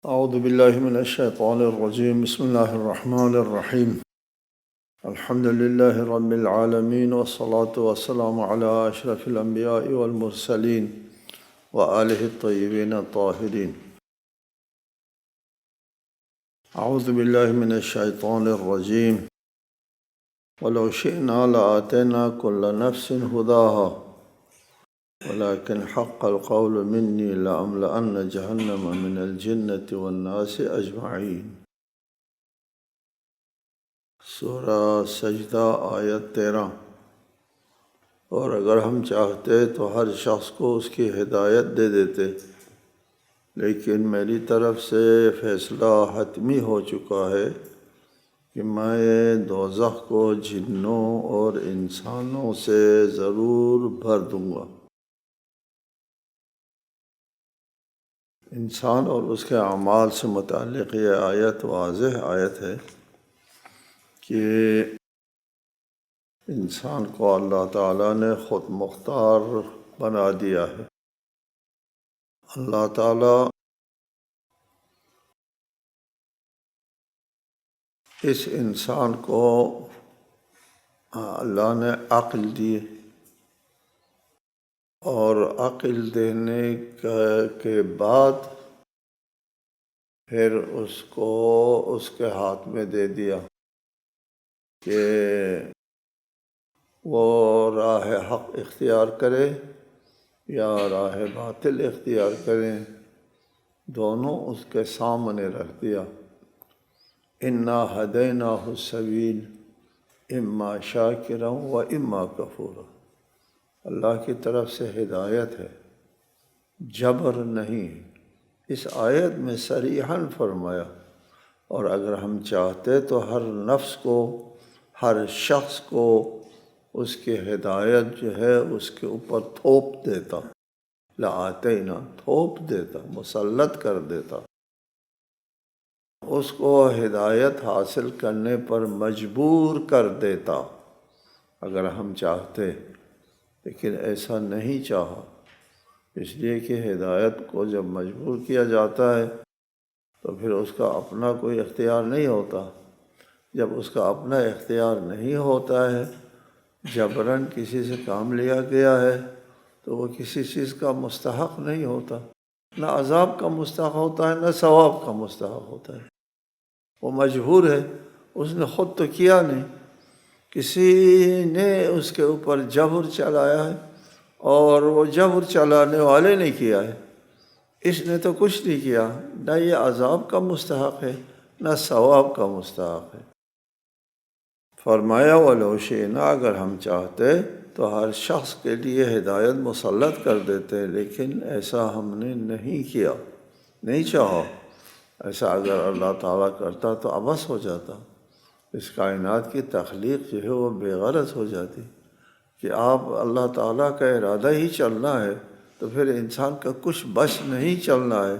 اعوذ باللہ من الشیطان الرجیم بسم اللہ الرحمن الرحیم الحمد للہ رب العالمین والصلاة والسلام علی اشرف الانبیاء والمرسلین وآلہ الطیبین الطاہرین. اعوذ باللہ من الشیطان الرجیم ولو شئنا لآتینا کل نفس ہداها ولكن حق القول مني لأملأن جهنم من الجنة والناس أجمعين. سورہ سجدہ آیت 13. اور اگر ہم چاہتے تو ہر شخص کو اس کی ہدایت دے دیتے، لیکن میری طرف سے فیصلہ حتمی ہو چکا ہے کہ میں دوزخ کو جنوں اور انسانوں سے ضرور بھر دوں گا. انسان اور اس کے اعمال سے متعلق یہ آیت واضح آیت ہے کہ انسان کو اللہ تعالیٰ نے خود مختار بنا دیا ہے. اللہ تعالیٰ اس انسان کو اللہ نے عقل دی، اور عقل دینے کے بعد پھر اس کو اس کے ہاتھ میں دے دیا کہ وہ راہ حق اختیار کرے یا راہ باطل اختیار کرے، دونوں اس کے سامنے رکھ دیا. انا ہدیناہ السبیل اما شاکرا و اما کفورا. اللہ کی طرف سے ہدایت ہے، جبر نہیں. اس آیت میں صریحاً فرمایا. اور اگر ہم چاہتے تو ہر نفس کو، ہر شخص کو اس کی ہدایت جو ہے اس کے اوپر تھوپ دیتا، لآتینا، تھوپ دیتا، مسلط کر دیتا، اس کو ہدایت حاصل کرنے پر مجبور کر دیتا اگر ہم چاہتے. لیکن ایسا نہیں چاہا، اس لیے کہ ہدایت کو جب مجبور کیا جاتا ہے تو پھر اس کا اپنا کوئی اختیار نہیں ہوتا. جب اس کا اپنا اختیار نہیں ہوتا ہے، جبراً کسی سے کام لیا گیا ہے، تو وہ کسی چیز کا مستحق نہیں ہوتا. نہ عذاب کا مستحق ہوتا ہے، نہ ثواب کا مستحق ہوتا ہے. وہ مجبور ہے، اس نے خود تو کیا نہیں، کسی نے اس کے اوپر جبر چلایا ہے، اور وہ جبر چلانے والے نے کیا ہے. اس نے تو کچھ نہیں کیا. نہ یہ عذاب کا مستحق ہے، نہ ثواب کا مستحق ہے. فرمایا وَلَوْ شِئْنَا، اگر ہم چاہتے تو ہر شخص کے لیے ہدایت مسلط کر دیتے، لیکن ایسا ہم نے نہیں کیا، نہیں چاہا. ایسا اگر اللہ تعالیٰ کرتا تو عبث ہو جاتا. اس کائنات کی تخلیق جو ہے وہ بے غرض ہو جاتی. کہ آپ اللہ تعالیٰ کا ارادہ ہی چلنا ہے تو پھر انسان کا کچھ بس نہیں چلنا ہے،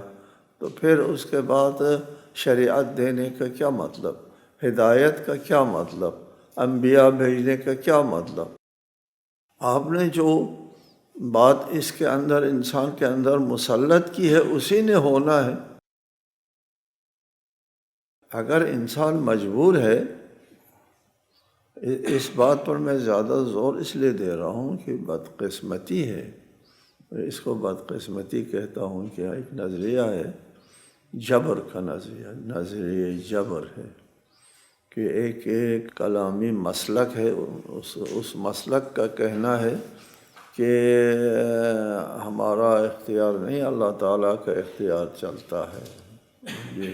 تو پھر اس کے بعد شریعت دینے کا کیا مطلب، ہدایت کا کیا مطلب، انبیاء بھیجنے کا کیا مطلب. آپ نے جو بات اس کے اندر انسان کے اندر مسلط کی ہے اسی نے ہونا ہے. اگر انسان مجبور ہے، اس بات پر میں زیادہ زور اس لیے دے رہا ہوں کہ بدقسمتی ہے، اس کو بدقسمتی کہتا ہوں کہ ایک نظریہ ہے جبر کا نظریہ جبر ہے کہ ایک کلامی مسلک ہے. اس مسلک کا کہنا ہے کہ ہمارا اختیار نہیں، اللہ تعالیٰ کا اختیار چلتا ہے. یہ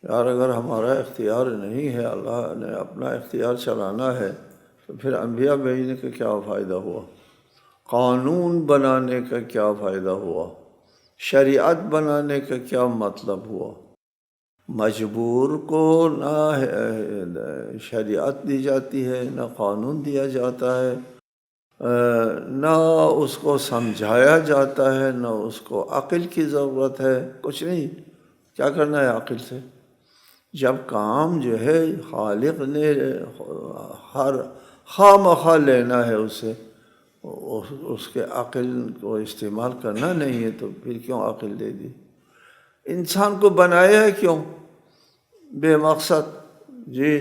یار اگر ہمارا اختیار نہیں ہے، اللہ نے اپنا اختیار چلانا ہے، تو پھر انبیاء بھیجنے کا کیا فائدہ ہوا، قانون بنانے کا کیا فائدہ ہوا، شریعت بنانے کا کیا مطلب ہوا. مجبور کو نہ شریعت دی جاتی ہے، نہ قانون دیا جاتا ہے، نہ اس کو سمجھایا جاتا ہے، نہ اس کو عقل کی ضرورت ہے. کچھ نہیں، کیا کرنا ہے عقل سے. جب کام جو ہے خالق نے ہر خواہ مخواہ لینا ہے اسے، اس کے عقل کو استعمال کرنا نہیں ہے تو پھر کیوں عقل دے دی؟ انسان کو بنایا ہے کیوں؟ بے مقصد۔ جی،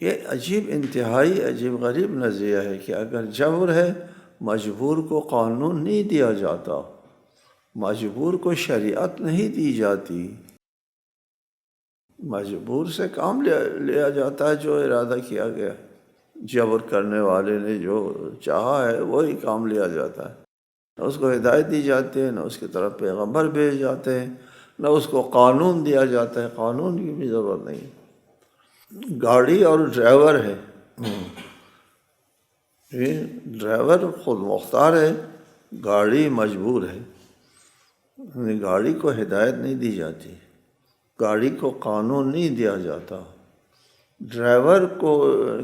یہ عجیب، انتہائی عجیب غریب نظریہ ہے کہ اگر جبر ہے، مجبور کو قانون نہیں دیا جاتا، مجبور کو شریعت نہیں دی جاتی، مجبور سے کام لیا جاتا ہے جو ارادہ کیا گیا، جبر کرنے والے نے جو چاہا ہے وہی کام لیا جاتا ہے، نہ اس کو ہدایت دی جاتی ہے، نہ اس کی طرف پیغمبر بھیج جاتے ہیں، نہ اس کو قانون دیا جاتا ہے، قانون کی بھی ضرورت نہیں۔ گاڑی اور ڈرائیور ہے، یہ ڈرائیور خود مختار ہے، گاڑی مجبور ہے، یعنی گاڑی کو ہدایت نہیں دی جاتی، گاڑی کو قانون نہیں دیا جاتا، ڈرائیور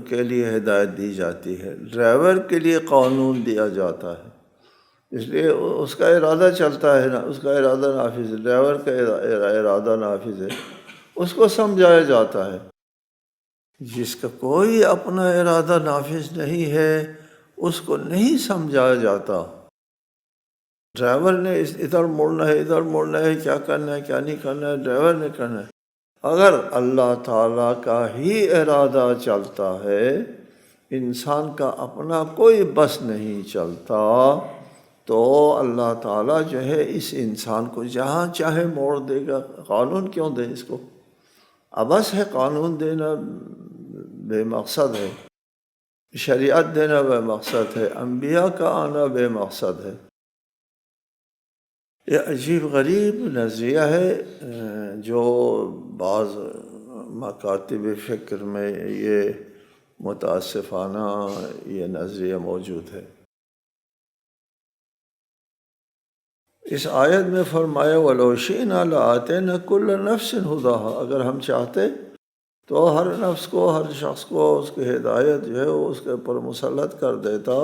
کے لیے ہدایت دی جاتی ہے، ڈرائیور کے لیے قانون دیا جاتا ہے، اس لیے اس کا ارادہ چلتا ہے نا، اس کا ارادہ نافذ ہے، ڈرائیور کا ارادہ نافذ ہے، اس کو سمجھایا جاتا ہے۔ جس کا کوئی اپنا ارادہ نافذ نہیں ہے اس کو نہیں سمجھایا جاتا۔ ڈرائیور نے ادھر مڑنا ہے، ادھر مڑنا ہے، کیا کرنا ہے کیا نہیں کرنا ہے، ڈرائیور نے کرنا ہے۔ اگر اللہ تعالیٰ کا ہی ارادہ چلتا ہے، انسان کا اپنا کوئی بس نہیں چلتا، تو اللہ تعالیٰ جو ہے اس انسان کو جہاں چاہے موڑ دے گا۔ قانون کیوں دے اس کو؟ عبث ہے قانون دینا، بے مقصد ہے، شریعت دینا بے مقصد ہے، انبیاء کا آنا بے مقصد ہے۔ یہ عجیب غریب نظریہ ہے جو بعض مکاتب فکر میں یہ متاسفانہ یہ نظریہ موجود ہے۔ اس آیت میں فرمایا وَلَوْ شِئْنَا لَآتَيْنَا كُلَّ نَفْسٍ هُدَاهَا، اگر ہم چاہتے تو ہر نفس کو، ہر شخص کو اس کی ہدایت جو ہے وہ اس کے اوپر مسلط کر دیتا،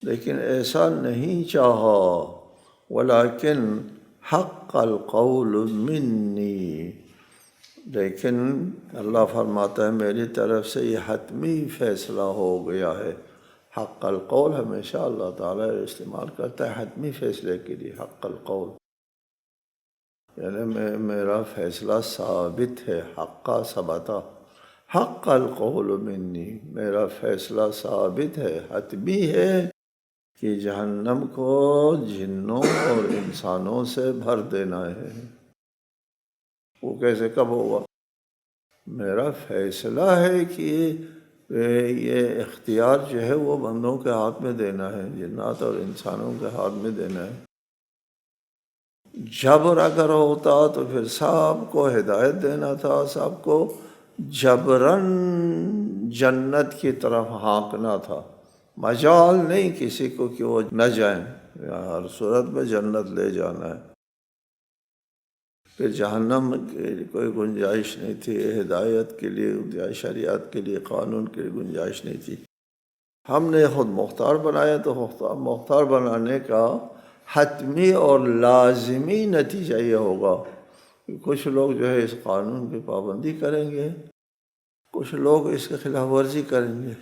لیکن ایسا نہیں چاہا۔ وَلَكِنْ حَقَّ الْقَوْلُ مِنِّي، لیکن اللہ فرماتا ہے میری طرف سے یہ حتمی فیصلہ ہو گیا ہے۔ حق القول ہمیشہ اللہ تعالیٰ استعمال کرتا ہے حتمی فیصلے کے لیے، حق القول یعنی میرا فیصلہ ثابت ہے، حقا ثبتا، حق القول منی، میرا فیصلہ ثابت ہے، حتمی ہے کہ جہنم کو جنوں اور انسانوں سے بھر دینا ہے۔ وہ کیسے کب ہوگا؟ میرا فیصلہ ہے کہ یہ اختیار جو ہے وہ بندوں کے ہاتھ میں دینا ہے، جنات اور انسانوں کے ہاتھ میں دینا ہے۔ جبر اگر ہوتا تو پھر سب کو ہدایت دینا تھا، سب کو جبراً جنت کی طرف ہانکنا تھا، مجال نہیں کسی کو کہ وہ نہ جائیں، ہر صورت میں جنت لے جانا ہے۔ پھر جہنم کی کوئی گنجائش نہیں تھی، ہدایت کے لیے، شریعت کے لیے، قانون کی گنجائش نہیں تھی۔ ہم نے خود مختار بنایا تو مختار بنانے کا حتمی اور لازمی نتیجہ یہ ہوگا کہ کچھ لوگ جو ہے اس قانون کی پابندی کریں گے، کچھ لوگ اس کی خلاف ورزی کریں گے۔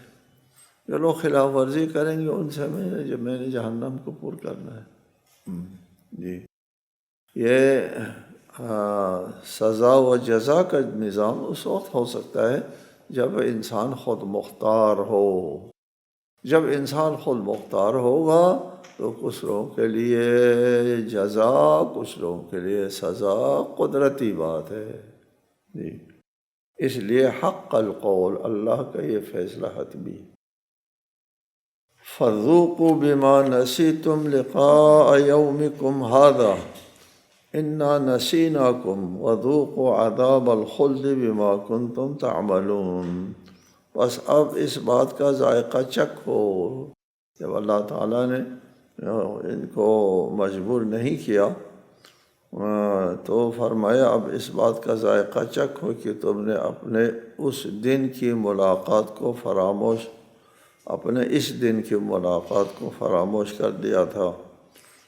جو لوگ خلاف ورزی کریں گے ان سے میں نے جہنم کو پر کرنا ہے۔ جی، یہ سزا و جزا کا نظام اس وقت ہو سکتا ہے جب انسان خود مختار ہو۔ جب انسان خود مختار ہوگا تو کچھ لوگوں کے لیے جزا، کچھ لوگوں کے لیے سزا قدرتی بات ہے۔ جی، اس لیے حق القول، اللہ کا یہ فیصلہ حتمی۔ فَذُوقُوا بِمَا نَسِيتُمْ لِقَاءَ يَوْمِكُمْ هَذَا إِنَّا نَسِينَاكُمْ وَذُوقُوا عَذَابَ الْخُلْدِ بِمَا كُنْتُمْ تَعْمَلُونَ۔ بس اب اس بات کا ذائقہ چکھو۔ جب اللہ تعالیٰ نے ان کو مجبور نہیں کیا تو فرمایا اب اس بات کا ذائقہ چکھو کہ تم نے اپنے اس دن کی ملاقات کو فراموش، اپنے اس دن کی ملاقات کو فراموش کر دیا تھا،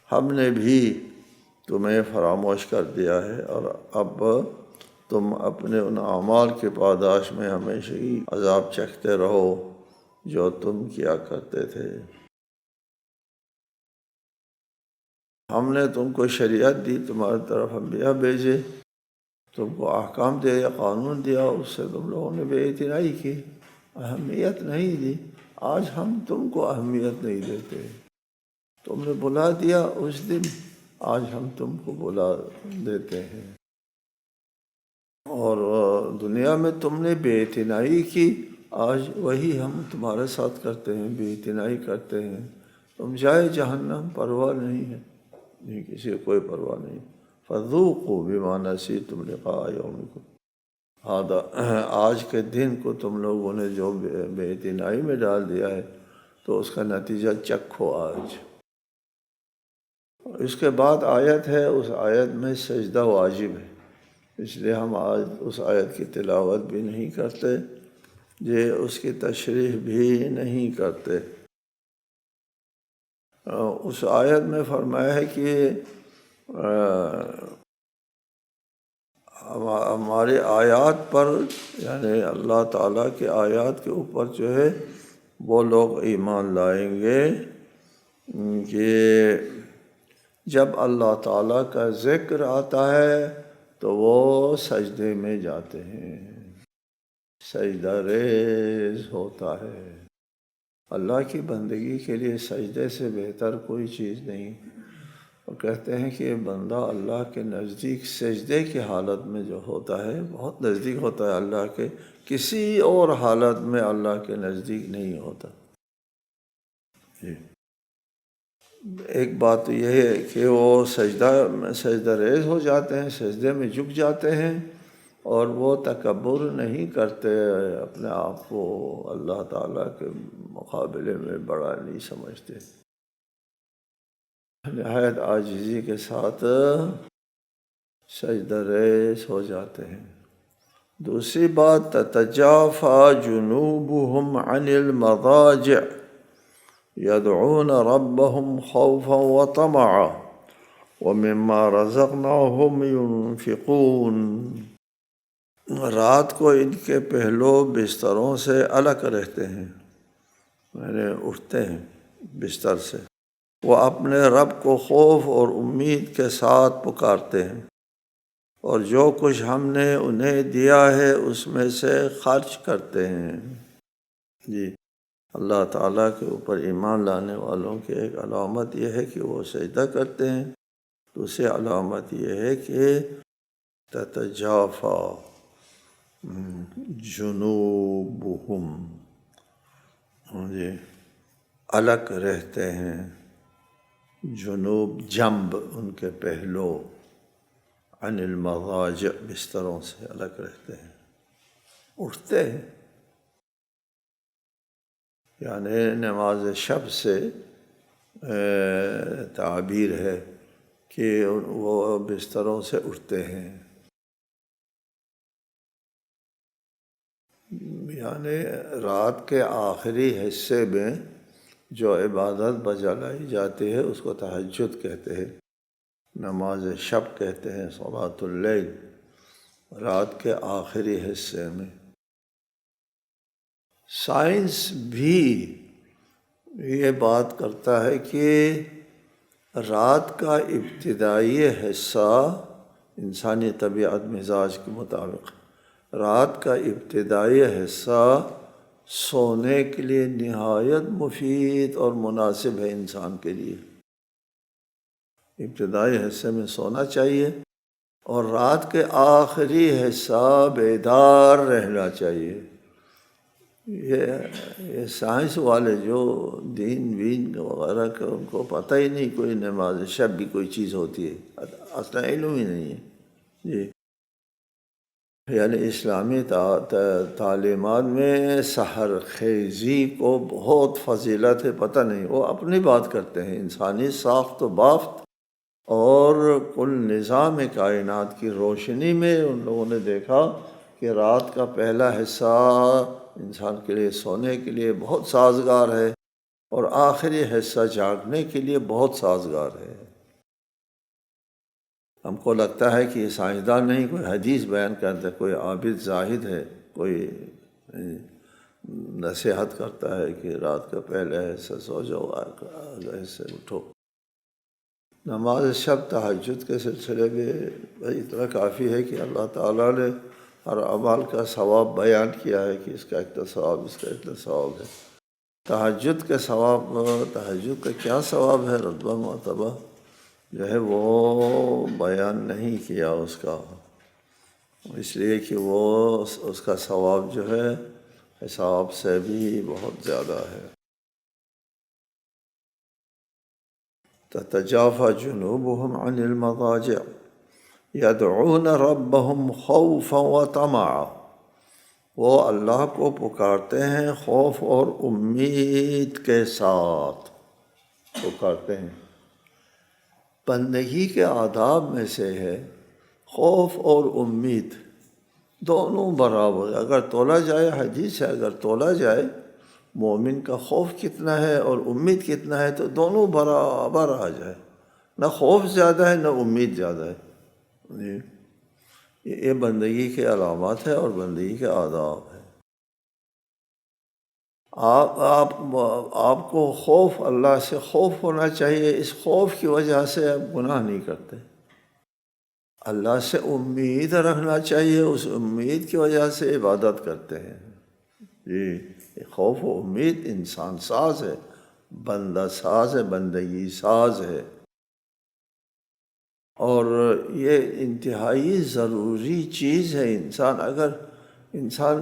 ہم نے بھی تمہیں فراموش کر دیا ہے، اور اب تم اپنے ان اعمال کے پاداش میں ہمیشہ ہی عذاب چکھتے رہو۔ جو تم کیا کرتے تھے۔ ہم نے تم کو شریعت دی، تمہاری طرف انبیاء بھیجے، تم کو احکام دے، قانون دیا، اس سے تم لوگوں نے بے اعتنائی کی، اہمیت نہیں دی۔ آج ہم تم کو اہمیت نہیں دیتے، تم نے بلا دیا اس دن، آج ہم تم کو بلا دیتے ہیں۔ اور دنیا میں تم نے بے اعتنائی کی، آج وہی ہم تمہارے ساتھ کرتے ہیں، بے اعتنائی کرتے ہیں۔ تم جائے جہنم، پرواہ نہیں ہے، نہیں کسی کو کوئی پرواہ نہیں۔ فذوقوا بما نسیتم لقاء یومکم، آج کے دن کو تم لوگوں نے جو بے اعتنائی میں ڈال دیا ہے، تو اس کا نتیجہ چکھو آج۔ اس کے بعد آیت ہے، اس آیت میں سجدہ واجب ہے، اس لیے ہم آج اس آیت کی تلاوت بھی نہیں کرتے، اس کی تشریح بھی نہیں کرتے۔ اس آیت میں فرمایا ہے کہ ہمارے آیات پر، یعنی اللہ تعالیٰ کے آیات کے اوپر جو ہے وہ لوگ ایمان لائیں گے کہ جب اللہ تعالیٰ کا ذکر آتا ہے تو وہ سجدے میں جاتے ہیں، سجدہ ریز ہوتا ہے۔ اللہ کی بندگی کے لیے سجدے سے بہتر کوئی چیز نہیں۔ وہ کہتے ہیں کہ بندہ اللہ کے نزدیک سجدے کی حالت میں جو ہوتا ہے بہت نزدیک ہوتا ہے اللہ کے، کسی اور حالت میں اللہ کے نزدیک نہیں ہوتا۔ جی، ایک بات تو یہ ہے کہ وہ سجدہ ریز ہو جاتے ہیں، سجدے میں جھک جاتے ہیں، اور وہ تکبر نہیں کرتے، اپنے آپ کو اللہ تعالیٰ کے مقابلے میں بڑا نہیں سمجھتے، نہایت عاجزی کے ساتھ سجدہ ریز ہو جاتے ہیں۔ دوسری بات، تتجافی جنوبہم عن المضاجع یدعون ربہم خوفا وطمعا ومما رزقناہم ینفقون، رات کو ان کے پہلو بستروں سے الگ رہتے ہیں، یعنی اٹھتے ہیں بستر سے، وہ اپنے رب کو خوف اور امید کے ساتھ پکارتے ہیں، اور جو کچھ ہم نے انہیں دیا ہے اس میں سے خرچ کرتے ہیں۔ جی، اللہ تعالیٰ کے اوپر ایمان لانے والوں کی ایک علامت یہ ہے کہ وہ سجدہ کرتے ہیں، دوسری علامت یہ ہے کہ تتجافی جنوبہم، جی الگ رہتے ہیں، جنوب جنب ان کے پہلو، عن المضاجع بستروں سے الگ رہتے ہیں، اٹھتے ہیں، یعنی نماز شب سے تعبیر ہے کہ وہ بستروں سے اٹھتے ہیں، یعنی رات کے آخری حصے میں جو عبادت بجا لائی جاتی ہے اس کو تہجد کہتے ہیں، نماز شب کہتے ہیں، صلاۃ اللیل، رات کے آخری حصے میں۔ سائنس بھی یہ بات کرتا ہے کہ رات کا ابتدائی حصہ انسانی طبیعت مزاج کے مطابق، رات کا ابتدائی حصہ سونے کے لیے نہایت مفید اور مناسب ہے انسان کے لیے، ابتدائی حصے میں سونا چاہیے، اور رات کے آخری حصہ بیدار رہنا چاہیے۔ یہ سائنس والے جو دین وین وغیرہ کا ان کو پتہ ہی نہیں کوئی نماز شب بھی کوئی چیز ہوتی ہے، اصلا علم ہی نہیں ہے۔ جی، یعنی اسلامی تعلیمات میں سحر خیزی کو بہت فضیلت ہے، پتہ نہیں، وہ اپنی بات کرتے ہیں، انسانی ساخت و بافت اور کل نظام کائنات کی روشنی میں ان لوگوں نے دیکھا کہ رات کا پہلا حصہ انسان کے لیے سونے کے لیے بہت سازگار ہے، اور آخری حصہ جاگنے کے لیے بہت سازگار ہے۔ ہم کو لگتا ہے کہ یہ سائنسدان نہیں، کوئی حدیث بیان کرتا ہے، کوئی عابد زاہد ہے، کوئی نصیحت کرتا ہے کہ رات کا پہلے حصہ سو جاؤ، آگے حصے اٹھو۔ نماز شب تہجد کے سلسلے میں اتنا کافی ہے کہ اللہ تعالیٰ نے ہر عمل کا ثواب بیان کیا ہے کہ اس کا اتنا ثواب، اس کا اتنا ثواب ہے۔ تہجد کے ثواب، تہجد کا کیا ثواب ہے، رتبہ مرتبہ جو ہے وہ بیان نہیں کیا اس کا، اس لیے کہ وہ اس کا ثواب جو ہے حساب سے بھی بہت زیادہ ہے۔ تتجافى جنوبهم عن المضاجع يدعون ربهم خوفا وطمعا، وہ اللہ کو پکارتے ہیں خوف اور امید کے ساتھ پکارتے ہیں۔ بندگی کے آداب میں سے ہے خوف اور امید، دونوں برابر۔ اگر تولا جائے، حدیث ہے، اگر تولا جائے مومن کا خوف کتنا ہے اور امید کتنا ہے تو دونوں برابر آ جائے، نہ خوف زیادہ ہے نہ امید زیادہ ہے۔ یہ بندگی کے علامات ہے اور بندگی کے آداب ہے۔ آپ کو خوف، اللہ سے خوف ہونا چاہیے، اس خوف کی وجہ سے آپ گناہ نہیں کرتے۔ اللہ سے امید رکھنا چاہیے، اس امید کی وجہ سے عبادت کرتے ہیں۔ جی، خوف و امید انسان ساز ہے، بندہ ساز ہے، بندگی ساز ہے، اور یہ انتہائی ضروری چیز ہے۔ انسان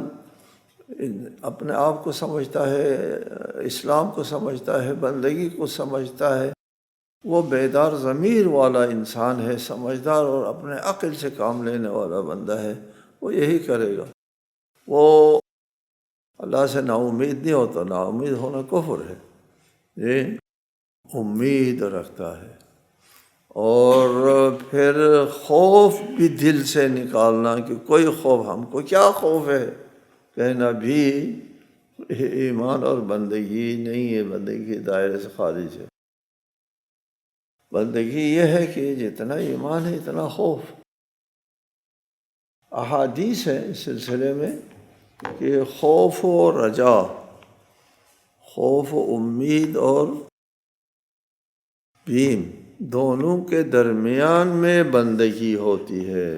اپنے آپ کو سمجھتا ہے، اسلام کو سمجھتا ہے، بندگی کو سمجھتا ہے، وہ بیدار ضمیر والا انسان ہے، سمجھدار اور اپنے عقل سے کام لینے والا بندہ ہے، وہ یہی کرے گا۔ وہ اللہ سے نا امید نہیں ہوتا، نا امید ہونا کفر ہے۔ یہ امید رکھتا ہے، اور پھر خوف بھی دل سے نکالنا کہ کوئی خوف، ہم کو کیا خوف ہے، کہنا بھی ایمان اور بندگی نہیں ہے، بندگی کے دائرے سے خارج ہے۔ بندگی یہ ہے کہ جتنا ایمان ہے اتنا خوف۔ احادیث ہے اس سلسلے میں کہ خوف و رجا، خوف و امید اور بیم دونوں کے درمیان میں بندگی ہوتی ہے۔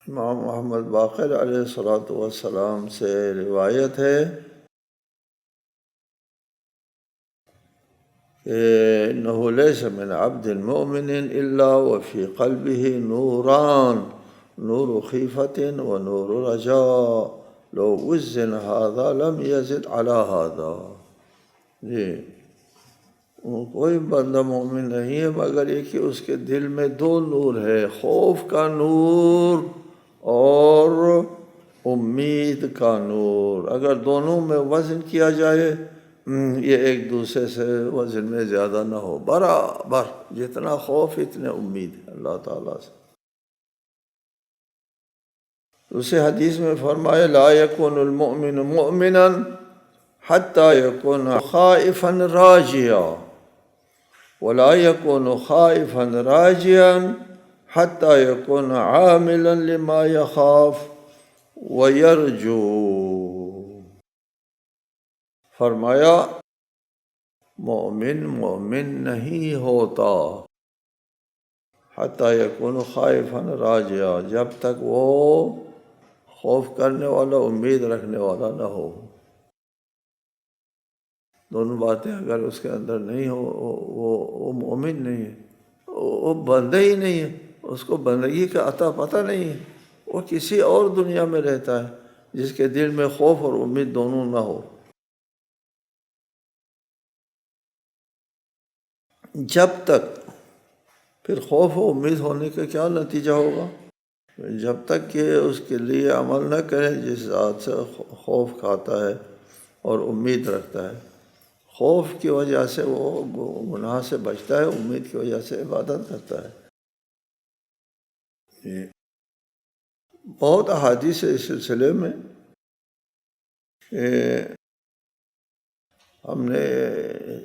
امام محمد باقر علیہ السلام سے روایت ہے کہ انه ليس من عبد مؤمن الا وفي قلبه نوران، نور خیفة ونور رجاء، لو وزن هذا لم يزد على هذا۔ جی، کوئی بندہ مومن نہیں ہے مگر یہ کہ اس کے دل میں دو نور ہے، خوف کا نور اور امید کا نور۔ اگر دونوں میں وزن کیا جائے، یہ ایک دوسرے سے وزن میں زیادہ نہ ہو، برابر، جتنا خوف اتنے امید ہے اللہ تعالیٰ سے۔ دوسرے حدیث میں فرمایا لا يكون المؤمن مؤمنا حتى يكون خائفا راجيا، ولا يكون خائفا راجيا حتى يكون عاملا لما يخاف ويرجو۔ فرمایا مومن نہیں ہوتا حتی یکون خائفا راجیا، جب تک وہ خوف کرنے والا، امید رکھنے والا نہ ہو۔ دونوں باتیں اگر اس کے اندر نہیں ہو، وہ مومن نہیں ہے، وہ بندہ ہی نہیں ہے، اس کو بندگی کا عطا پتہ نہیں ہے، وہ کسی اور دنیا میں رہتا ہے جس کے دل میں خوف اور امید دونوں نہ ہو۔ جب تک، پھر خوف و امید ہونے کا کیا نتیجہ ہوگا؟ جب تک کہ اس کے لیے عمل نہ کرے جس ذات سے خوف کھاتا ہے اور امید رکھتا ہے۔ خوف کی وجہ سے وہ گناہ سے بچتا ہے، امید کی وجہ سے عبادت کرتا ہے۔ بہت احادیث ہے اس سلسلے میں، ہم نے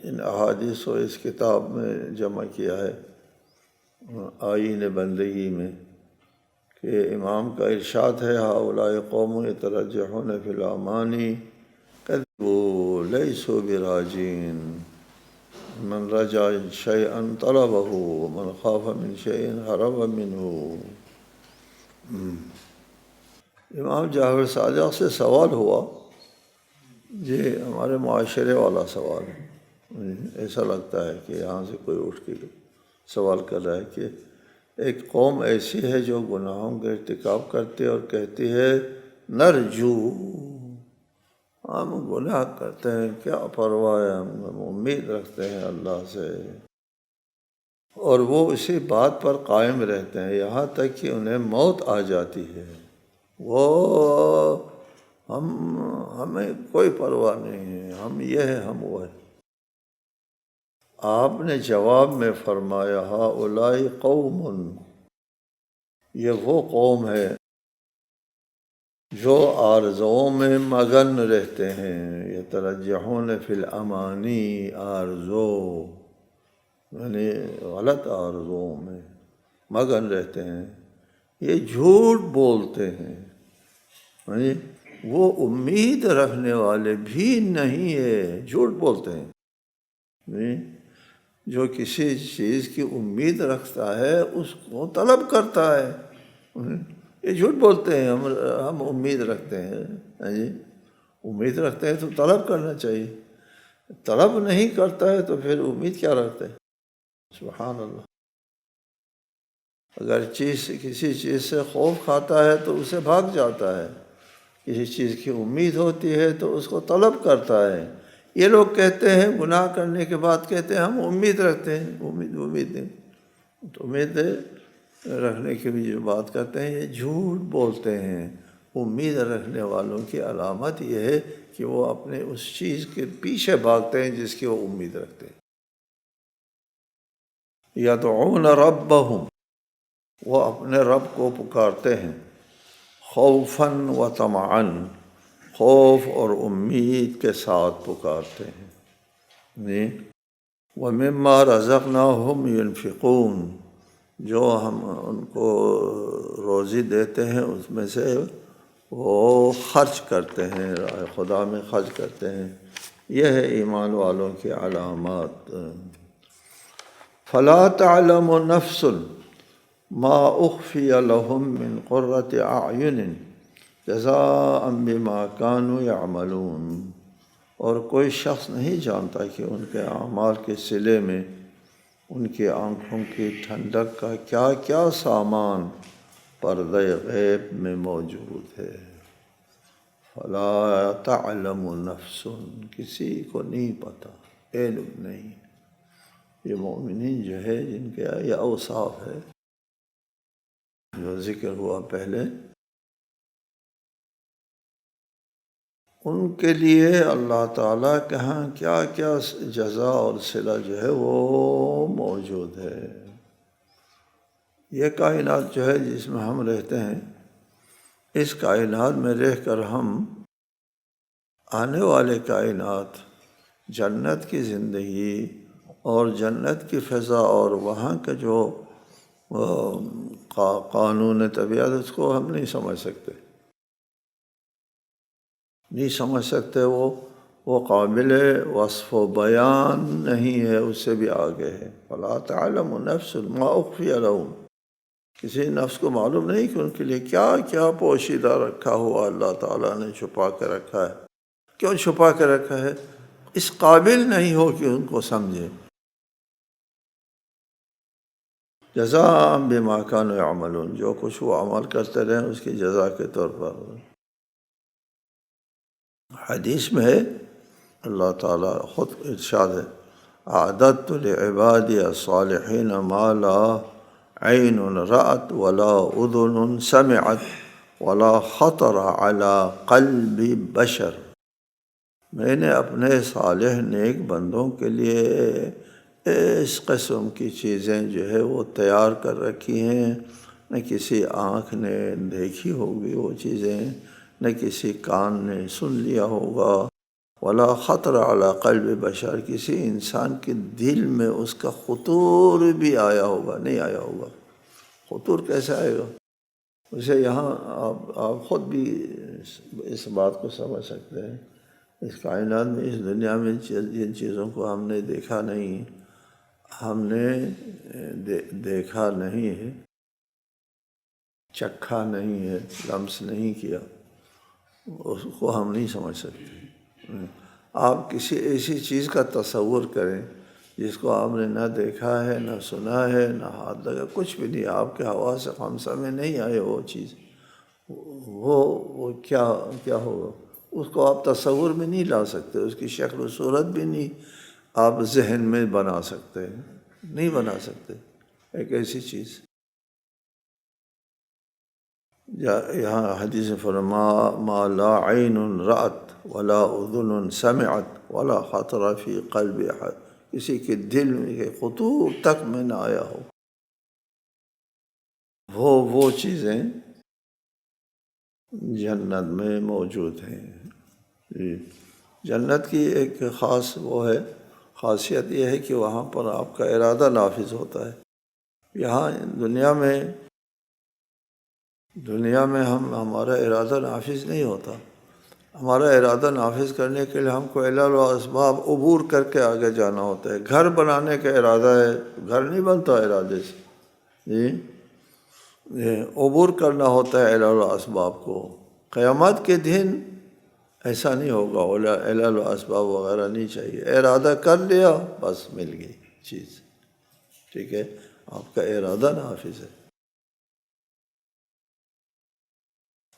ان احادیث کو اس کتاب میں جمع کیا ہے، آئین بندگی میں، یہ امام کا ارشاد ہے ہؤلاء قوم یترجحون فی الامانی کذبوا لیسوا براجین من رجا شیئا طلبه ومن خاف من شیء هرب منه۔ امام جعفر صادق سے سوال ہوا، یہ ہمارے معاشرے والا سوال ہے، ایسا لگتا ہے کہ یہاں سے کوئی اٹھ کے سوال کر رہا ہے کہ ایک قوم ایسی ہے جو گناہوں کا ارتکاب کرتی ہے اور کہتی ہے نرجو، ہم گناہ کرتے ہیں، کیا پرواہ ہے، ہم امید رکھتے ہیں اللہ سے، اور وہ اسی بات پر قائم رہتے ہیں یہاں تک کہ انہیں موت آ جاتی ہے، وہ ہمیں کوئی پرواہ نہیں ہے، ہم یہ ہے، ہم وہ ہے۔ آپ نے جواب میں فرمایا ہؤلاء قوم، یہ وہ قوم ہے جو آرزوؤں میں مگن رہتے ہیں، یترجحون فی الامانی، آرزو یعنی غلط آرزوؤں میں مگن رہتے ہیں، یہ جھوٹ بولتے ہیں، یعنی وہ امید رکھنے والے بھی نہیں ہے، جھوٹ بولتے ہیں۔ یعنی جو کسی چیز کی امید رکھتا ہے اس کو طلب کرتا ہے، یہ جھوٹ بولتے ہیں، ہم امید رکھتے ہیں، جی امید رکھتے ہیں تو طلب کرنا چاہیے، طلب نہیں کرتا ہے تو پھر امید کیا رکھتے ہیں؟ سبحان اللہ۔ اگر کسی چیز سے خوف کھاتا ہے تو اسے بھاگ جاتا ہے، کسی چیز کی امید ہوتی ہے تو اس کو طلب کرتا ہے۔ یہ لوگ کہتے ہیں گناہ کرنے کے بعد کہتے ہیں ہم امید رکھتے ہیں، امید نہیں، تو امید رکھنے کی بھی جو بات کرتے ہیں یہ جھوٹ بولتے ہیں۔ امید رکھنے والوں کی علامت یہ ہے کہ وہ اپنے اس چیز کے پیچھے بھاگتے ہیں جس کی وہ امید رکھتے ہیں۔ یدعون ربہم، وہ اپنے رب کو پکارتے ہیں، خوفاً و طمعاً، خوف اور امید کے ساتھ پکارتے ہیں، جی وَمِمَّا رَزَقْنَاهُمْ يُنْفِقُونَ، جو ہم ان کو روزی دیتے ہیں اس میں سے وہ خرچ کرتے ہیں، راہ خدا میں خرچ کرتے ہیں، یہ ہے ایمان والوں کی علامات۔ فَلَا تَعْلَمُ نَفْسٌ مَا أُخْفِيَ لَهُم مِّن قُرَّةِ أَعْيُنٍ جَزَاءً بِمَا كَانُوا يَعْمَلُونَ، اور کوئی شخص نہیں جانتا کہ ان کے اعمال کے صلے میں ان کی آنکھوں کی ٹھنڈک کا کیا کیا سامان پردہ غیب میں موجود ہے۔ فلا تعلم نفس، کسی کو نہیں پتہ، علم نہیں۔ یہ مومنین جو ہے جن کے یہ اوصاف ہے جو ذکر ہوا پہلے، ان کے لیے اللہ تعالیٰ کے ہاں کیا کیا جزا اور صلہ جو ہے وہ موجود ہے۔ یہ کائنات جو ہے جس میں ہم رہتے ہیں، اس کائنات میں رہ کر ہم آنے والے کائنات، جنت کی زندگی اور جنت کی فضا اور وہاں کا جو قانون طبیعت، اس کو ہم نہیں سمجھ سکتے، وہ قابل وصف و بیان نہیں ہے، اس سے بھی آگے ہے۔ فلا تعلم نفس ما اخفی لهم، کسی نفس کو معلوم نہیں کہ ان کے لیے کیا کیا پوشیدہ رکھا ہوا اللہ تعالیٰ نے چھپا کے رکھا ہے۔ کیوں چھپا کے رکھا ہے؟ اس قابل نہیں ہو کہ ان کو سمجھے۔ جزاء بما كانوا يعملون، جو کچھ وہ عمل کرتے رہے اس کی جزا کے طور پر۔ حدیث میں ہے، اللہ تعالیٰ خود ارشاد ہے، اعددت لعبادی الصالحین ما لا عین رأت ولا اذن سمعت ولا خطر علی قلب بشر، میں نے اپنے صالح نیک بندوں کے لیے اس قسم کی چیزیں جو ہے وہ تیار کر رکھی ہیں، نہ کسی آنکھ نے دیکھی ہوگی وہ چیزیں، نہ کسی کان نے سن لیا ہوگا، ولا خطر علی قلب بشر، کسی انسان کے دل میں اس کا خطور بھی آیا ہوگا نہیں آیا ہوگا۔ خطور کیسے آئے گا؟ اسے یہاں آپ خود بھی اس بات کو سمجھ سکتے ہیں، اس کائنات میں، اس دنیا میں جن چیزوں کو ہم نے دیکھا نہیں، ہم نے دیکھا نہیں ہے، چکھا نہیں ہے، لمس نہیں کیا، اس کو ہم نہیں سمجھ سکتے۔ آپ کسی ایسی چیز کا تصور کریں جس کو آپ نے نہ دیکھا ہے، نہ سنا ہے، نہ ہاتھ لگا، کچھ بھی نہیں، آپ کے حواس خمسہ میں نہیں آئے وہ چیز، وہ کیا ہوگا، اس کو آپ تصور میں نہیں لا سکتے، اس کی شکل و صورت بھی نہیں آپ ذہن میں بنا سکتے، نہیں بنا سکتے ایک ایسی چیز۔ یہاں حدیث فرما ما لا عین رأت ولا اذن سمعت ولا خطر فی قلب احد، کسی کے دل میں کے خطور تک میں نہ آیا ہو، وہ چیزیں جنت میں موجود ہیں۔ جی، جنت کی ایک خاص وہ ہے، خاصیت یہ ہے کہ وہاں پر آپ کا ارادہ نافذ ہوتا ہے۔ یہاں دنیا میں ہمارا ارادہ نافذ نہیں ہوتا، ہمارا ارادہ نافذ کرنے کے لیے ہم کو علل و اسباب عبور کر کے آگے جانا ہوتا ہے۔ گھر بنانے کا ارادہ ہے، گھر نہیں بنتا ارادے سے، جی، عبور کرنا ہوتا ہے علل و اسباب کو۔ قیامت کے دن ایسا نہیں ہوگا، علل و اسباب وغیرہ نہیں چاہیے، ارادہ کر لیا بس مل گئی چیز، ٹھیک ہے، آپ کا ارادہ نافذ ہے۔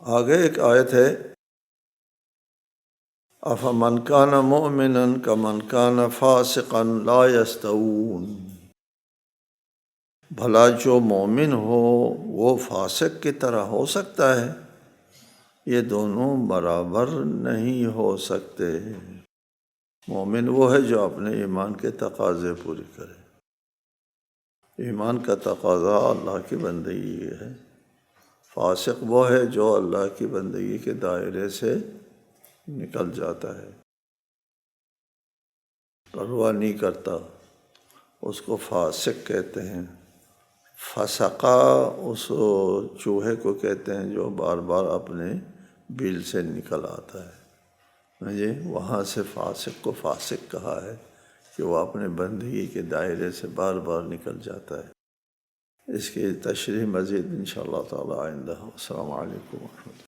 آگے ایک آیت ہے، افمن کان مؤمنا کمن کان فاسقا لا یستوون، بھلا جو مومن ہو وہ فاسق کی طرح ہو سکتا ہے؟ یہ دونوں برابر نہیں ہو سکتے۔ مومن وہ ہے جو اپنے ایمان کے تقاضے پورے کرے، ایمان کا تقاضا اللہ کی بندگی ہے۔ فاسق وہ ہے جو اللہ کی بندگی کے دائرے سے نکل جاتا ہے، پرواہ نہیں کرتا، اس کو فاسق کہتے ہیں۔ فسقہ اس چوہے کو کہتے ہیں جو بار بار اپنے بل سے نکل آتا ہے، جی، وہاں سے فاسق کو فاسق کہا ہے کہ وہ اپنے بندگی کے دائرے سے بار بار نکل جاتا ہے۔ اس کی تشریح مزید انشاءاللہ تعالی آئندہ۔ السلام علیکم ورحمۃ اللہ۔